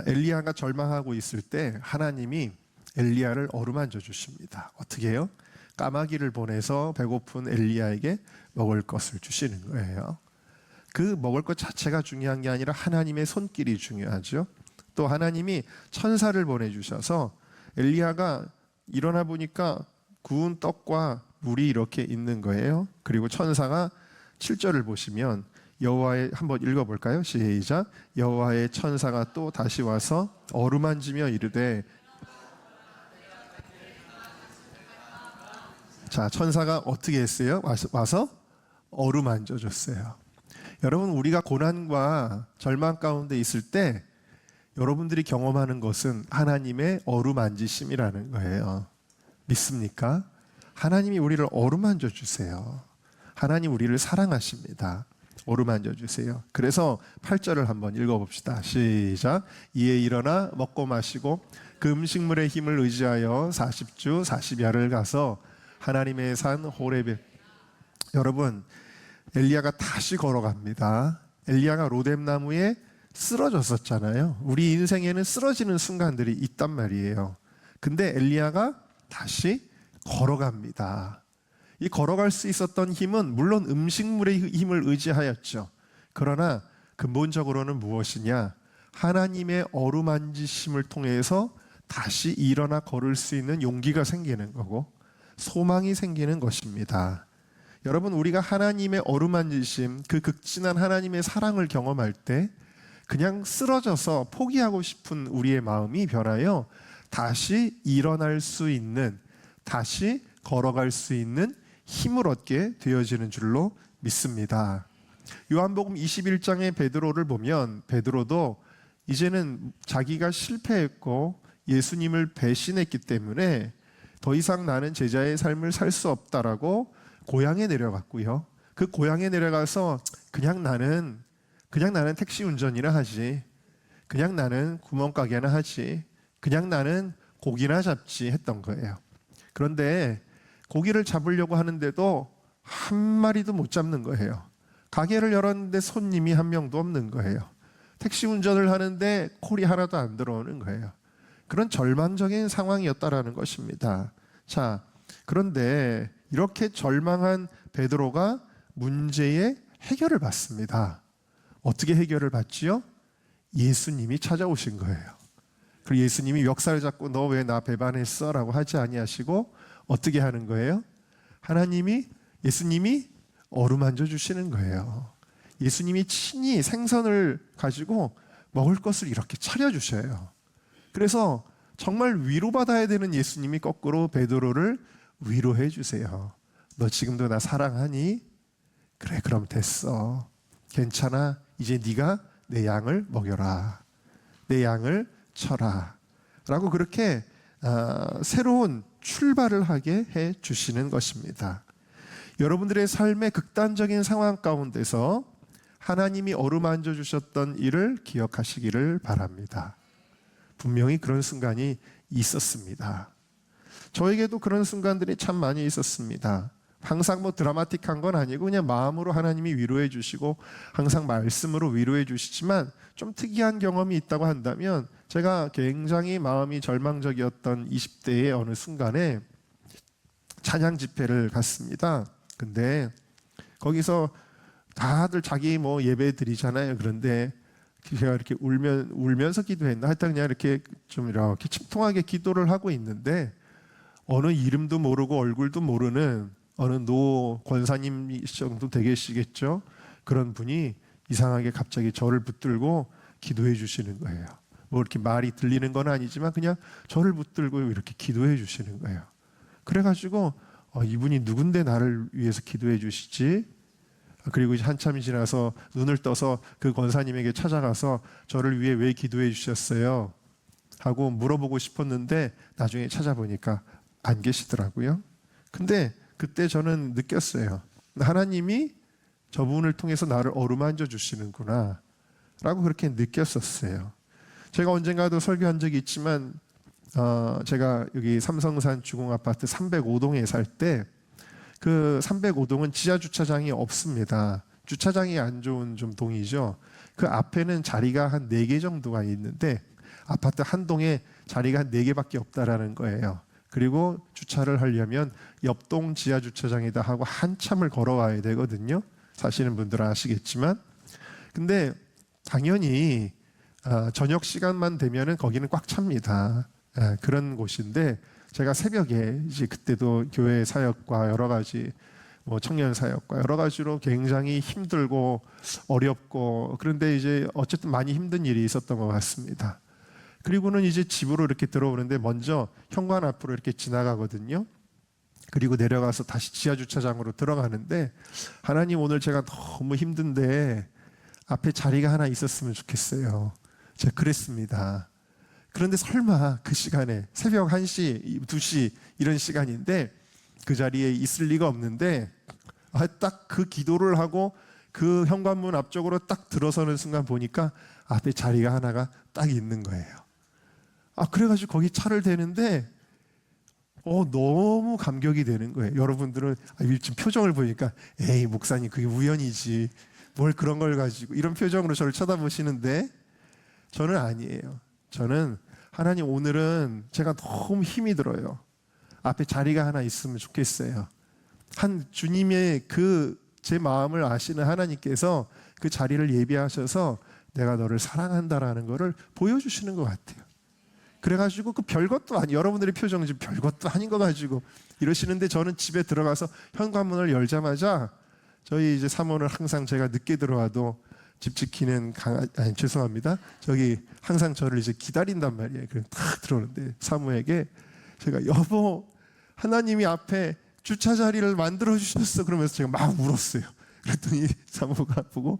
엘리야가 절망하고 있을 때 하나님이 엘리야를 어루만져 주십니다. 어떻게 해요? 까마귀를 보내서 배고픈 엘리야에게 먹을 것을 주시는 거예요. 그 먹을 것 자체가 중요한 게 아니라 하나님의 손길이 중요하죠. 또 하나님이 천사를 보내주셔서 엘리야가 일어나 보니까 구운 떡과 물이 이렇게 있는 거예요. 그리고 천사가 7절을 보시면 여호와의, 한번 읽어볼까요? 시작. 여호와의 천사가 또 다시 와서 어루만지며 이르되, 자, 천사가 어떻게 했어요? 와서 어루만져 줬어요. 여러분, 우리가 고난과 절망 가운데 있을 때 여러분들이 경험하는 것은 하나님의 어루만지심이라는 거예요. 믿습니까? 하나님이 우리를 어루만져 주세요. 하나님 우리를 사랑하십니다. 어루만져 주세요. 그래서 8절을 한번 읽어봅시다. 시작. 이에 일어나 먹고 마시고 그 음식물의 힘을 의지하여 40주 40야를 가서 하나님의 산 호렙에, 여러분, 엘리야가 다시 걸어갑니다. 엘리야가 로뎀나무에 쓰러졌었잖아요. 우리 인생에는 쓰러지는 순간들이 있단 말이에요. 근데 엘리야가 다시 걸어갑니다. 이 걸어갈 수 있었던 힘은 물론 음식물의 힘을 의지하였죠. 그러나 근본적으로는 무엇이냐? 하나님의 어루만지심을 통해서 다시 일어나 걸을 수 있는 용기가 생기는 거고 소망이 생기는 것입니다. 여러분, 우리가 하나님의 어루만지심, 그 극진한 하나님의 사랑을 경험할 때 그냥 쓰러져서 포기하고 싶은 우리의 마음이 변하여 다시 일어날 수 있는, 다시 걸어갈 수 있는 힘을 얻게 되어지는 줄로 믿습니다. 요한복음 21장의 베드로를 보면 베드로도 이제는 자기가 실패했고 예수님을 배신했기 때문에 더 이상 나는 제자의 삶을 살 수 없다라고 고향에 내려갔고요. 그 고향에 내려가서 그냥 나는 택시 운전이나 하지, 그냥 나는 구멍가게나 하지, 그냥 나는 고기나 잡지 했던 거예요. 그런데 고기를 잡으려고 하는데도 한 마리도 못 잡는 거예요. 가게를 열었는데 손님이 한 명도 없는 거예요. 택시 운전을 하는데 콜이 하나도 안 들어오는 거예요. 그런 절망적인 상황이었다라는 것입니다. 자, 그런데 이렇게 절망한 베드로가 문제의 해결을 받습니다. 어떻게 해결을 받지요? 예수님이 찾아오신 거예요. 그리고 예수님이 멱살을 잡고 너 왜 나 배반했어? 라고 하지 아니하시고 어떻게 하는 거예요? 예수님이 어루만져 주시는 거예요. 예수님이 친히 생선을 가지고 먹을 것을 이렇게 차려주셔요. 그래서 정말 위로받아야 되는 예수님이 거꾸로 베드로를 위로해 주세요. 너 지금도 나 사랑하니? 그래, 그럼 됐어. 괜찮아. 이제 네가 내 양을 먹여라. 내 양을 쳐라. 라고 그렇게 새로운 출발을 하게 해 주시는 것입니다. 여러분들의 삶의 극단적인 상황 가운데서 하나님이 어루만져 주셨던 일을 기억하시기를 바랍니다. 분명히 그런 순간이 있었습니다. 저에게도 그런 순간들이 참 많이 있었습니다. 항상 뭐 드라마틱한 건 아니고 그냥 마음으로 하나님이 위로해 주시고 항상 말씀으로 위로해 주시지만 좀 특이한 경험이 있다고 한다면 제가 굉장히 마음이 절망적이었던 20대의 어느 순간에 찬양 집회를 갔습니다. 근데 거기서 다들 자기 뭐 예배 드리잖아요. 그런데 제가 이렇게 울면서 기도했나? 하여튼 그냥 이렇게 좀 이렇게 침통하게 기도를 하고 있는데 어느 이름도 모르고 얼굴도 모르는 어느 노 권사님 정도 되시겠죠? 그런 분이 이상하게 갑자기 저를 붙들고 기도해 주시는 거예요. 뭐 이렇게 말이 들리는 건 아니지만 그냥 저를 붙들고 이렇게 기도해 주시는 거예요. 그래가지고 이분이 누군데 나를 위해서 기도해 주시지? 그리고 이제 한참이 지나서 눈을 떠서 그 권사님에게 찾아가서 저를 위해 왜 기도해 주셨어요? 하고 물어보고 싶었는데 나중에 찾아보니까 안 계시더라고요. 근데 그때 저는 느꼈어요. 하나님이 저분을 통해서 나를 어루만져 주시는구나 라고 그렇게 느꼈었어요. 제가 언젠가도 설교한 적이 있지만 제가 여기 삼성산 주공아파트 305동에 살 때 그 305동은 지하 주차장이 없습니다. 주차장이 안 좋은 좀 동이죠. 그 앞에는 자리가 한 4개 정도가 있는데 아파트 한 동에 자리가 한 4개밖에 없다라는 거예요. 그리고 주차를 하려면 옆동 지하 주차장이다 하고 한참을 걸어와야 되거든요. 사시는 분들은 아시겠지만. 근데 당연히 저녁 시간만 되면은 거기는 꽉 찹니다. 그런 곳인데 제가 새벽에 이제 그때도 교회 사역과 여러 가지 뭐 청년 사역과 여러 가지로 굉장히 힘들고 어렵고 그런데 이제 어쨌든 많이 힘든 일이 있었던 것 같습니다. 그리고는 이제 집으로 이렇게 들어오는데 먼저 현관 앞으로 이렇게 지나가거든요. 그리고 내려가서 다시 지하 주차장으로 들어가는데 하나님 오늘 제가 너무 힘든데 앞에 자리가 하나 있었으면 좋겠어요. 제가 그랬습니다. 그런데 설마 그 시간에 새벽 1시, 2시 이런 시간인데 그 자리에 있을 리가 없는데 딱 그 기도를 하고 그 현관문 앞쪽으로 딱 들어서는 순간 보니까 앞에 자리가 하나가 딱 있는 거예요. 그래가지고 거기 차를 대는데 너무 감격이 되는 거예요. 여러분들은 지금 표정을 보니까 에이 목사님 그게 우연이지 뭘 그런 걸 가지고 이런 표정으로 저를 쳐다보시는데 저는 아니에요. 저는 하나님 오늘은 제가 너무 힘이 들어요. 앞에 자리가 하나 있으면 좋겠어요. 한 주님의 제 마음을 아시는 하나님께서 그 자리를 예비하셔서 내가 너를 사랑한다라는 것을 보여주시는 것 같아요. 그래가지고 그 별것도 아니 여러분들의 표정 지금 별것도 아닌 거 가지고 이러시는데 저는 집에 들어가서 현관문을 열자마자 저희 이제 사모는 항상 제가 늦게 들어와도 집 지키는 죄송합니다. 저기 항상 저를 이제 기다린단 말이에요. 그래서 탁 들어오는데 사모에게 제가 여보 하나님이 앞에 주차 자리를 만들어 주셨어 그러면서 제가 막 울었어요. 그랬더니 사모가 보고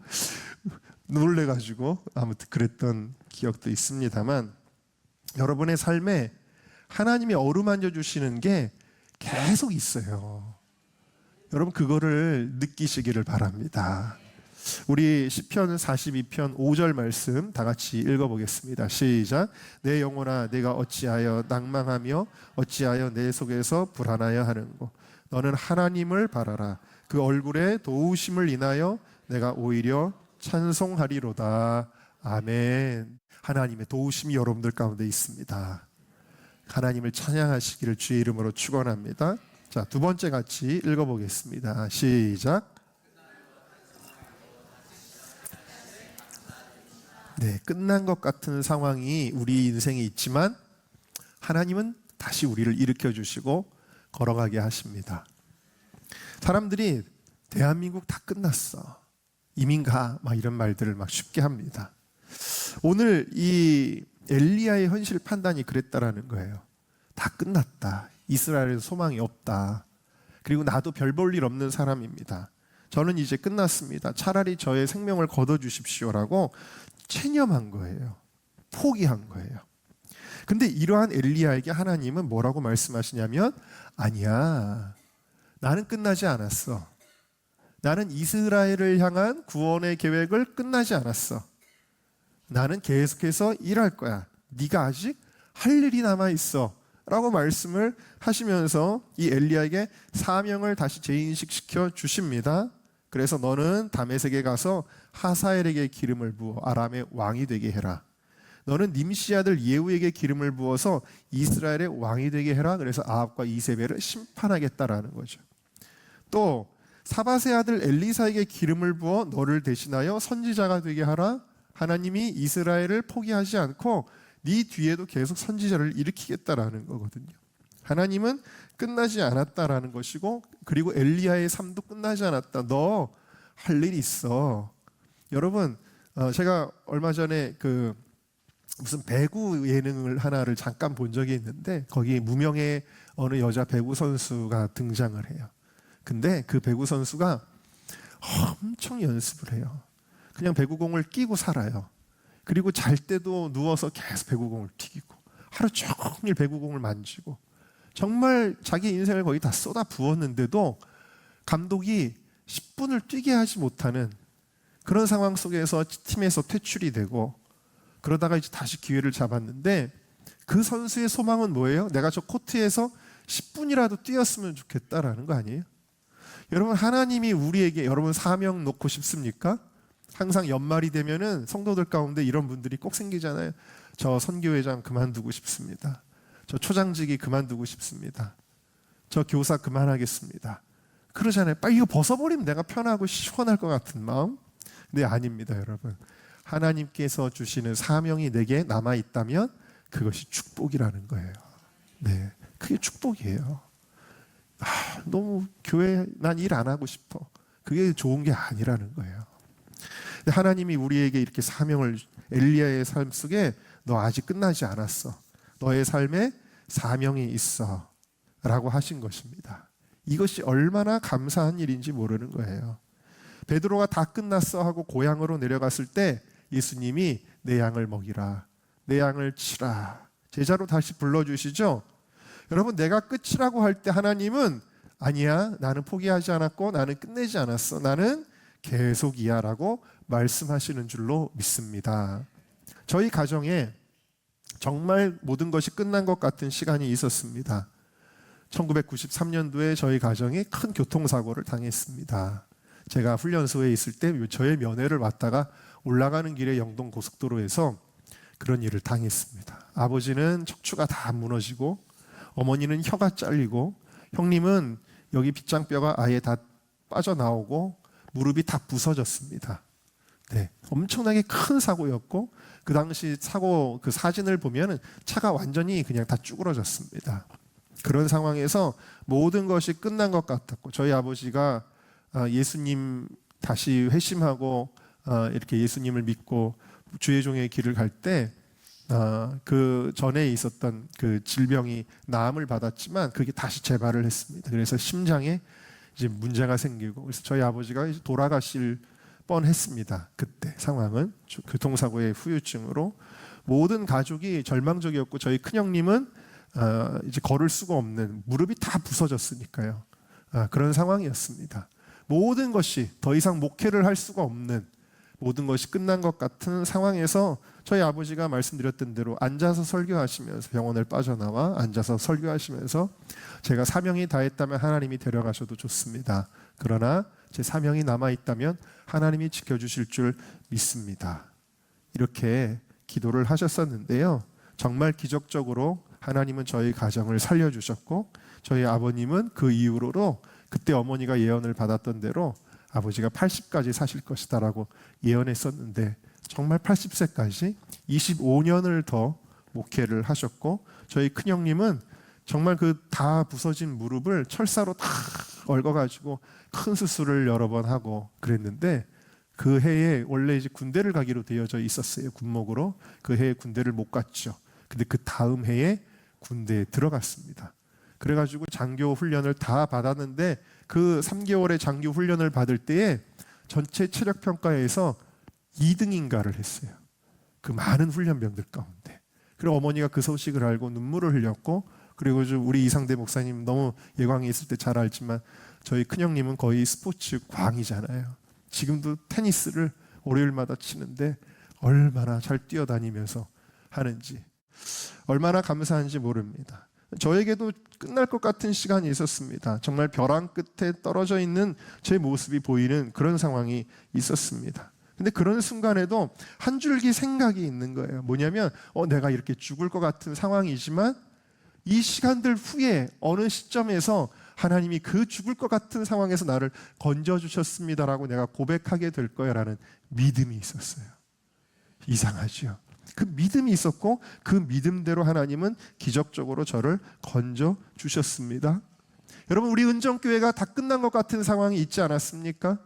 놀래가지고 아무튼 그랬던 기억도 있습니다만 여러분의 삶에 하나님이 어루만져 주시는 게 계속 있어요. 여러분 그거를 느끼시기를 바랍니다. 우리 시편 42편 5절 말씀 다 같이 읽어보겠습니다. 시작. 내 영혼아 내가 어찌하여 낭망하며 어찌하여 내 속에서 불안하여 하는고 너는 하나님을 바라라. 그 얼굴에 도우심을 인하여 내가 오히려 찬송하리로다. 아멘. 하나님의 도우심이 여러분들 가운데 있습니다. 하나님을 찬양하시기를 주의 이름으로 축원합니다. 자, 두 번째 같이 읽어보겠습니다. 시작. 네, 끝난 것 같은 상황이 우리 인생에 있지만 하나님은 다시 우리를 일으켜 주시고 걸어가게 하십니다. 사람들이 대한민국 다 끝났어. 이민 가. 막 이런 말들을 막 쉽게 합니다. 오늘 이 엘리야의 현실 판단이 그랬다라는 거예요. 다 끝났다. 이스라엘에서 소망이 없다. 그리고 나도 별 볼 일 없는 사람입니다. 저는 이제 끝났습니다. 차라리 저의 생명을 거둬 주십시오라고 체념한 거예요. 포기한 거예요. 근데 이러한 엘리야에게 하나님은 뭐라고 말씀하시냐면 아니야. 나는 끝나지 않았어. 나는 이스라엘을 향한 구원의 계획을 끝나지 않았어. 나는 계속해서 일할 거야. 네가 아직 할 일이 남아 있어. 라고 말씀을 하시면서 이 엘리야에게 사명을 다시 재인식시켜 주십니다. 그래서 너는 다메섹에 가서 하사엘에게 기름을 부어 아람의 왕이 되게 해라. 너는 님시 아들 예후에게 기름을 부어서 이스라엘의 왕이 되게 해라. 그래서 아합과 이세벨을 심판하겠다라는 거죠. 또 사밧의 아들 엘리사에게 기름을 부어 너를 대신하여 선지자가 되게 하라. 하나님이 이스라엘을 포기하지 않고 네 뒤에도 계속 선지자를 일으키겠다라는 거거든요. 하나님은 끝나지 않았다라는 것이고 그리고 엘리야의 삶도 끝나지 않았다. 너 할 일이 있어. 여러분 제가 얼마 전에 무슨 배구 예능을 하나를 잠깐 본 적이 있는데 거기 무명의 어느 여자 배구 선수가 등장을 해요. 근데 그 배구 선수가 엄청 연습을 해요. 그냥 배구공을 끼고 살아요. 그리고 잘 때도 누워서 계속 배구공을 튀기고 하루 종일 배구공을 만지고 정말 자기 인생을 거의 다 쏟아 부었는데도 감독이 10분을 뛰게 하지 못하는 그런 상황 속에서 팀에서 퇴출이 되고 그러다가 이제 다시 기회를 잡았는데 그 선수의 소망은 뭐예요? 내가 저 코트에서 10분이라도 뛰었으면 좋겠다라는 거 아니에요? 여러분 하나님이 우리에게 여러분 사명 놓고 싶습니까? 항상 연말이 되면은 성도들 가운데 이런 분들이 꼭 생기잖아요. 저 선교회장 그만두고 싶습니다. 저 초장직이 그만두고 싶습니다. 저 교사 그만하겠습니다. 그러잖아요. 빨리 이거 벗어버리면 내가 편하고 시원할 것 같은 마음. 근데 아닙니다, 여러분. 하나님께서 주시는 사명이 내게 남아있다면 그것이 축복이라는 거예요. 네, 그게 축복이에요. 너무 교회 난 일 안 하고 싶어. 그게 좋은 게 아니라는 거예요. 하나님이 우리에게 이렇게 사명을, 엘리야의 삶 속에 너 아직 끝나지 않았어. 너의 삶에 사명이 있어 라고 하신 것입니다. 이것이 얼마나 감사한 일인지 모르는 거예요. 베드로가 다 끝났어 하고 고향으로 내려갔을 때 예수님이 내 양을 먹이라, 내 양을 치라, 제자로 다시 불러주시죠. 여러분, 내가 끝이라고 할 때 하나님은 아니야, 나는 포기하지 않았고 나는 끝내지 않았어, 나는 계속이야 라고 말씀하시는 줄로 믿습니다. 저희 가정에 정말 모든 것이 끝난 것 같은 시간이 있었습니다. 1993년도에 저희 가정이 큰 교통사고를 당했습니다. 제가 훈련소에 있을 때 저의 면회를 왔다가 올라가는 길에 영동 고속도로에서 그런 일을 당했습니다. 아버지는 척추가 다 무너지고, 어머니는 혀가 잘리고, 형님은 여기 빗장뼈가 아예 다 빠져나오고 무릎이 다 부서졌습니다. 네, 엄청나게 큰 사고였고, 그 당시 사고 그 사진을 보면은 차가 완전히 그냥 다 쭈그러졌습니다. 그런 상황에서 모든 것이 끝난 것 같았고, 저희 아버지가 예수님 다시 회심하고 이렇게 예수님을 믿고 주의 종의 길을 갈 때 그 전에 있었던 그 질병이 나음을 받았지만 그게 다시 재발을 했습니다. 그래서 심장에 이제 문제가 생기고, 그래서 저희 아버지가 이제 돌아가실 뻔했습니다. 그때 상황은 교통사고의 후유증으로 모든 가족이 절망적이었고, 저희 큰형님은 이제 걸을 수가 없는, 무릎이 다 부서졌으니까요. 그런 상황이었습니다. 모든 것이 더 이상 목회를 할 수가 없는, 모든 것이 끝난 것 같은 상황에서 저희 아버지가 말씀드렸던 대로 앉아서 설교하시면서, 병원을 빠져나와 앉아서 설교하시면서 제가 사명이 다했다면 하나님이 데려가셔도 좋습니다. 그러나 제 사명이 남아있다면 하나님이 지켜주실 줄 믿습니다. 이렇게 기도를 하셨었는데요. 정말 기적적으로 하나님은 저희 가정을 살려주셨고, 저희 아버님은 그 이후로 그때 어머니가 예언을 받았던 대로 아버지가 80까지 사실 것이다 라고 예언했었는데, 정말 80세까지 25년을 더 목회를 하셨고, 저희 큰형님은 정말 그 다 부서진 무릎을 철사로 다 얽어가지고 큰 수술을 여러 번 하고 그랬는데, 그 해에 원래 이제 군대를 가기로 되어져 있었어요. 군목으로. 그 해에 군대를 못 갔죠. 근데 그 다음 해에 군대에 들어갔습니다. 그래가지고 장교 훈련을 다 받았는데, 그 3개월의 장교 훈련을 받을 때에 전체 체력 평가에서 2등인가를 했어요. 그 많은 훈련병들 가운데. 그리고 어머니가 그 소식을 알고 눈물을 흘렸고, 그리고 우리 이상대 목사님 너무 예광에 있을 때 잘 알지만 저희 큰형님은 거의 스포츠 광이잖아요. 지금도 테니스를 월요일마다 치는데 얼마나 잘 뛰어다니면서 하는지, 얼마나 감사한지 모릅니다. 저에게도 끝날 것 같은 시간이 있었습니다. 정말 벼랑 끝에 떨어져 있는 제 모습이 보이는 그런 상황이 있었습니다. 근데 그런 순간에도 한 줄기 생각이 있는 거예요. 뭐냐면 내가 이렇게 죽을 것 같은 상황이지만 이 시간들 후에 어느 시점에서 하나님이 그 죽을 것 같은 상황에서 나를 건져주셨습니다라고 내가 고백하게 될 거야라는 믿음이 있었어요. 이상하죠? 그 믿음이 있었고, 그 믿음대로 하나님은 기적적으로 저를 건져주셨습니다. 여러분, 우리 은정교회가 다 끝난 것 같은 상황이 있지 않았습니까?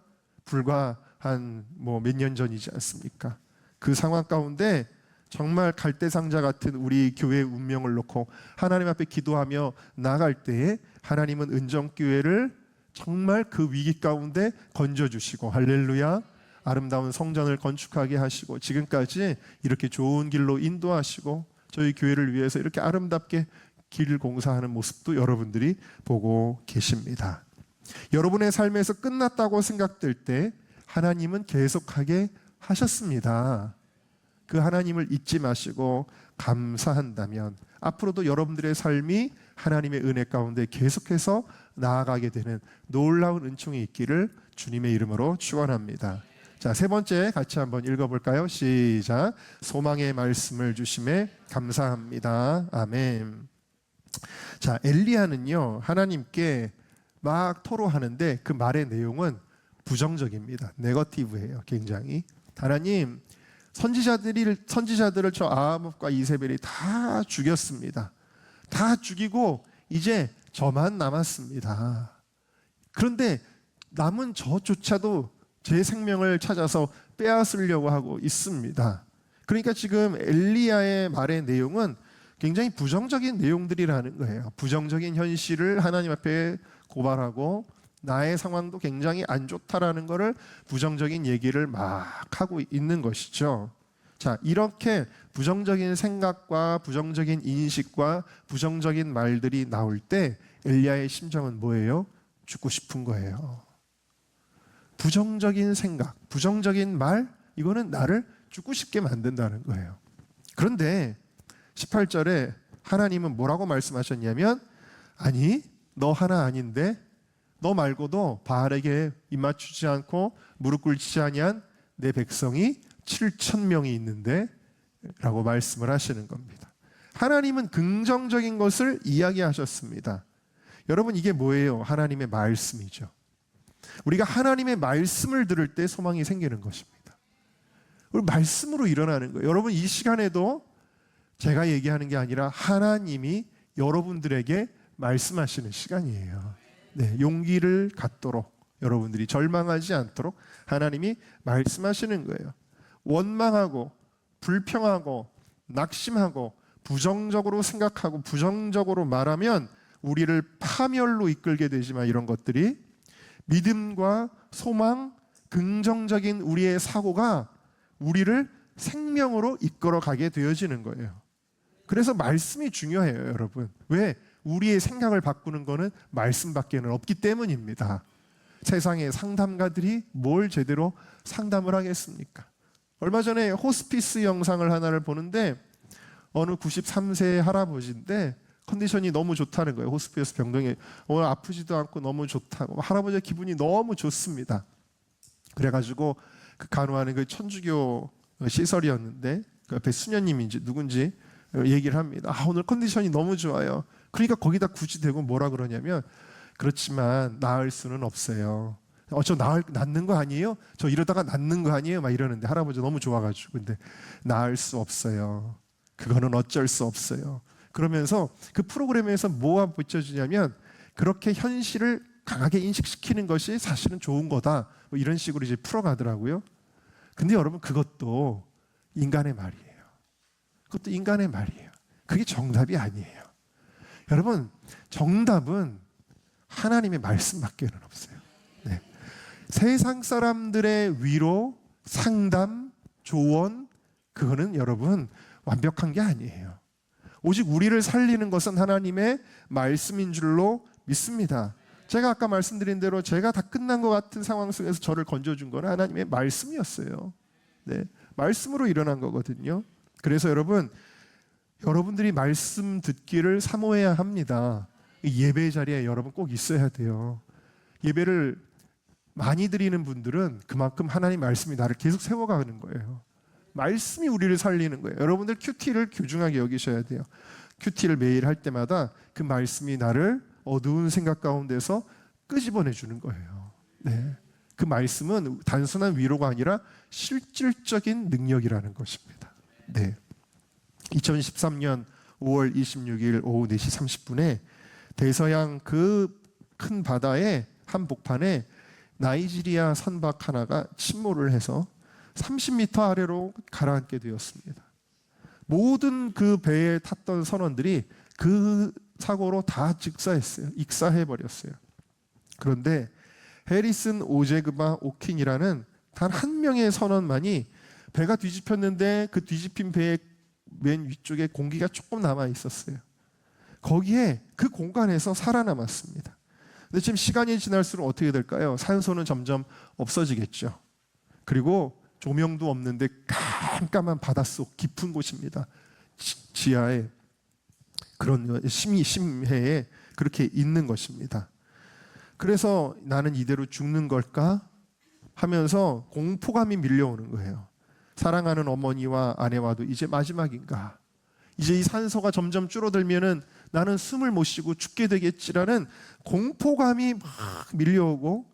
불과 한 몇 년 전이지 않습니까? 그 상황 가운데 정말 갈대상자 같은 우리 교회의 운명을 놓고 하나님 앞에 기도하며 나아갈 때에 하나님은 은정교회를 정말 그 위기 가운데 건져주시고, 할렐루야, 아름다운 성전을 건축하게 하시고, 지금까지 이렇게 좋은 길로 인도하시고, 저희 교회를 위해서 이렇게 아름답게 길 공사하는 모습도 여러분들이 보고 계십니다. 여러분의 삶에서 끝났다고 생각될 때 하나님은 계속하게 하셨습니다. 그 하나님을 잊지 마시고 감사한다면 앞으로도 여러분들의 삶이 하나님의 은혜 가운데 계속해서 나아가게 되는 놀라운 은총이 있기를 주님의 이름으로 축원합니다. 자, 세 번째 같이 한번 읽어볼까요? 시작. 소망의 말씀을 주심에 감사합니다. 아멘. 자, 엘리야는요 하나님께 막 토로하는데 그 말의 내용은 부정적입니다. 네거티브예요. 굉장히. 하나님, 선지자들을 저 아합과 이세벨이 다 죽였습니다. 다 죽이고 이제 저만 남았습니다. 그런데 남은 저조차도 제 생명을 찾아서 빼앗으려고 하고 있습니다. 그러니까 지금 엘리야의 말의 내용은 굉장히 부정적인 내용들이라는 거예요. 부정적인 현실을 하나님 앞에 고발하고 나의 상황도 굉장히 안 좋다라는 것을 부정적인 얘기를 막 하고 있는 것이죠. 자, 이렇게 부정적인 생각과 부정적인 인식과 부정적인 말들이 나올 때 엘리야의 심정은 뭐예요? 죽고 싶은 거예요. 부정적인 생각, 부정적인 말, 이거는 나를 죽고 싶게 만든다는 거예요. 그런데 18절에 하나님은 뭐라고 말씀하셨냐면, 아니, 너 하나 아닌데 너 말고도 바알에게 입맞추지 않고 무릎 꿇지 아니한 내 백성이 7,000명이 있는데 라고 말씀을 하시는 겁니다. 하나님은 긍정적인 것을 이야기하셨습니다. 여러분, 이게 뭐예요? 하나님의 말씀이죠. 우리가 하나님의 말씀을 들을 때 소망이 생기는 것입니다. 우리 말씀으로 일어나는 거예요. 여러분, 이 시간에도 제가 얘기하는 게 아니라 하나님이 여러분들에게 말씀하시는 시간이에요. 네, 용기를 갖도록, 여러분들이 절망하지 않도록 하나님이 말씀하시는 거예요. 원망하고 불평하고 낙심하고 부정적으로 생각하고 부정적으로 말하면 우리를 파멸로 이끌게 되지만, 이런 것들이 믿음과 소망, 긍정적인 우리의 사고가 우리를 생명으로 이끌어 가게 되어지는 거예요. 그래서 말씀이 중요해요, 여러분. 왜? 우리의 생각을 바꾸는 것은 말씀밖에는 없기 때문입니다. 세상의 상담가들이 뭘 제대로 상담을 하겠습니까? 얼마 전에 호스피스 영상을 하나를 보는데 어느 93세 할아버지인데 컨디션이 너무 좋다는 거예요. 호스피스 병동에 오늘 아프지도 않고 너무 좋다고, 할아버지의 기분이 너무 좋습니다. 그래가지고 그 간호하는 그 천주교 시설이었는데 그 옆에 수녀님인지 누군지 얘기를 합니다. 오늘 컨디션이 너무 좋아요. 그러니까 거기다 굳이 대고 뭐라 그러냐면, 그렇지만 나을 수는 없어요. 저 낫는 거 아니에요? 저 이러다가 낫는 거 아니에요? 막 이러는데 할아버지 너무 좋아가지고, 근데 나을 수 없어요. 그거는 어쩔 수 없어요. 그러면서 그 프로그램에서 뭐가 비춰지냐면, 그렇게 현실을 강하게 인식시키는 것이 사실은 좋은 거다, 뭐 이런 식으로 이제 풀어가더라고요. 근데 여러분, 그것도 인간의 말이에요. 그것도 인간의 말이에요. 그게 정답이 아니에요. 여러분, 정답은 하나님의 말씀밖에는 없어요. 네. 세상 사람들의 위로, 상담, 조언, 그거는 여러분 완벽한 게 아니에요. 오직 우리를 살리는 것은 하나님의 말씀인 줄로 믿습니다. 제가 아까 말씀드린 대로 제가 다 끝난 것 같은 상황 속에서 저를 건져준 건 하나님의 말씀이었어요. 네, 말씀으로 일어난 거거든요. 그래서 여러분들이 말씀 듣기를 사모해야 합니다. 예배 자리에 여러분 꼭 있어야 돼요. 예배를 많이 드리는 분들은 그만큼 하나님 말씀이 나를 계속 세워가는 거예요. 말씀이 우리를 살리는 거예요. 여러분들 큐티를 귀중하게 여기셔야 돼요. 큐티를 매일 할 때마다 그 말씀이 나를 어두운 생각 가운데서 끄집어내 주는 거예요. 네. 그 말씀은 단순한 위로가 아니라 실질적인 능력이라는 것입니다. 네. 2013년 5월 26일 오후 4시 30분에 대서양 그 큰 바다의 한복판에 나이지리아 선박 하나가 침몰을 해서 30m 아래로 가라앉게 되었습니다. 모든 그 배에 탔던 선원들이 그 사고로 다 직사했어요. 익사해버렸어요. 그런데 해리슨 오제그마 오킹이라는 단 한 명의 선원만이 배가 뒤집혔는데 그 뒤집힌 배의 맨 위쪽에 공기가 조금 남아 있었어요. 거기에 그 공간에서 살아남았습니다. 근데 지금 시간이 지날수록 어떻게 될까요? 산소는 점점 없어지겠죠. 그리고 조명도 없는데 깜깜한 바닷속 깊은 곳입니다. 지하에 그런 심해에 그렇게 있는 것입니다. 그래서 나는 이대로 죽는 걸까? 하면서 공포감이 밀려오는 거예요. 사랑하는 어머니와 아내와도 이제 마지막인가? 이제 이 산소가 점점 줄어들면은 나는 숨을 못 쉬고 죽게 되겠지라는 공포감이 막 밀려오고,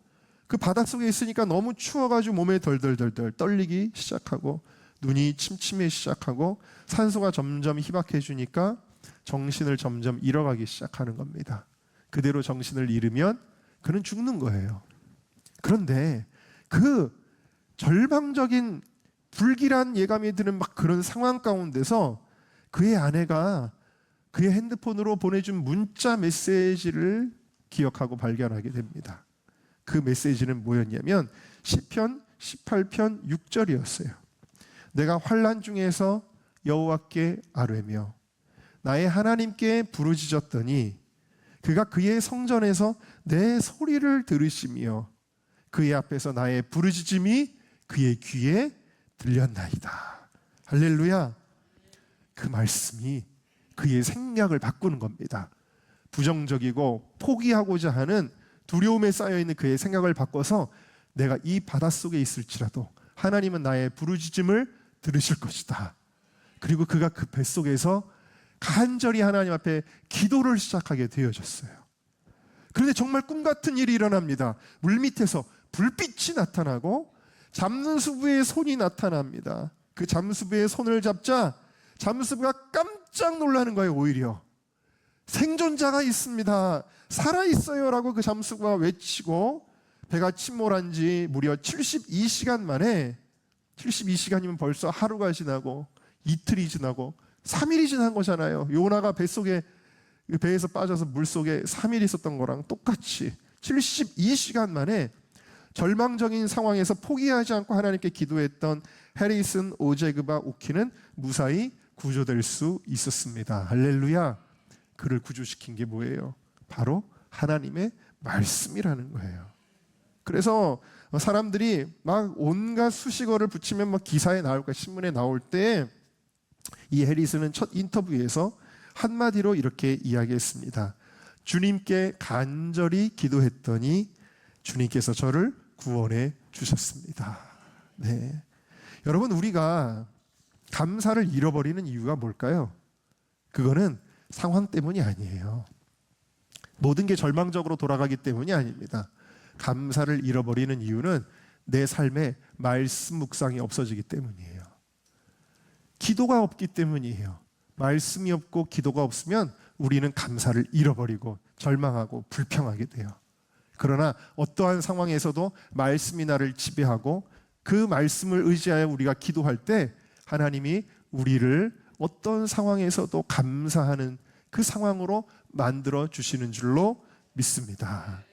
그 바닷속에 있으니까 너무 추워가지고 몸에 덜덜덜덜 떨리기 시작하고 눈이 침침해 시작하고 산소가 점점 희박해지니까 정신을 점점 잃어가기 시작하는 겁니다. 그대로 정신을 잃으면 그는 죽는 거예요. 그런데 그 절망적인 불길한 예감이 드는 막 그런 상황 가운데서 그의 아내가 그의 핸드폰으로 보내준 문자 메시지를 기억하고 발견하게 됩니다. 그 메시지는 뭐였냐면 시편 18편 6절이었어요. 내가 환난 중에서 여호와께 아뢰며 나의 하나님께 부르짖었더니 그가 그의 성전에서 내 소리를 들으시며 그의 앞에서 나의 부르짖음이 그의 귀에 들렸나이다. 할렐루야. 그 말씀이 그의 생각을 바꾸는 겁니다. 부정적이고 포기하고자 하는 두려움에 쌓여있는 그의 생각을 바꿔서 내가 이 바닷속에 있을지라도 하나님은 나의 부르짖음을 들으실 것이다. 그리고 그가 그 뱃속에서 간절히 하나님 앞에 기도를 시작하게 되어졌어요. 그런데 정말 꿈같은 일이 일어납니다. 물밑에서 불빛이 나타나고 잠수부의 손이 나타납니다. 그 잠수부의 손을 잡자 잠수부가 깜짝 놀라는 거예요. 오히려 생존자가 있습니다, 살아있어요 라고 그 잠수부가 외치고, 배가 침몰한 지 무려 72시간 만에, 72시간이면 벌써 하루가 지나고 이틀이 지나고 3일이 지난 거잖아요. 요나가 뱃속에, 배에서 빠져서 물속에 3일 있었던 거랑 똑같이 72시간 만에 절망적인 상황에서 포기하지 않고 하나님께 기도했던 해리슨 오제그바 오키는 무사히 구조될 수 있었습니다. 할렐루야. 그를 구조시킨 게 뭐예요? 바로 하나님의 말씀이라는 거예요. 그래서 사람들이 막 온갖 수식어를 붙이면 막 기사에 나올 거야, 신문에 나올 때 이 해리슨은 첫 인터뷰에서 한마디로 이렇게 이야기했습니다. 주님께 간절히 기도했더니 주님께서 저를 구원해 주셨습니다. 네. 여러분, 우리가 감사를 잃어버리는 이유가 뭘까요? 그거는 상황 때문이 아니에요. 모든 게 절망적으로 돌아가기 때문이 아닙니다. 감사를 잃어버리는 이유는 내 삶에 말씀 묵상이 없어지기 때문이에요. 기도가 없기 때문이에요. 말씀이 없고 기도가 없으면 우리는 감사를 잃어버리고 절망하고 불평하게 돼요. 그러나 어떠한 상황에서도 말씀이 나를 지배하고 그 말씀을 의지하여 우리가 기도할 때 하나님이 우리를 어떤 상황에서도 감사하는 그 상황으로 만들어 주시는 줄로 믿습니다.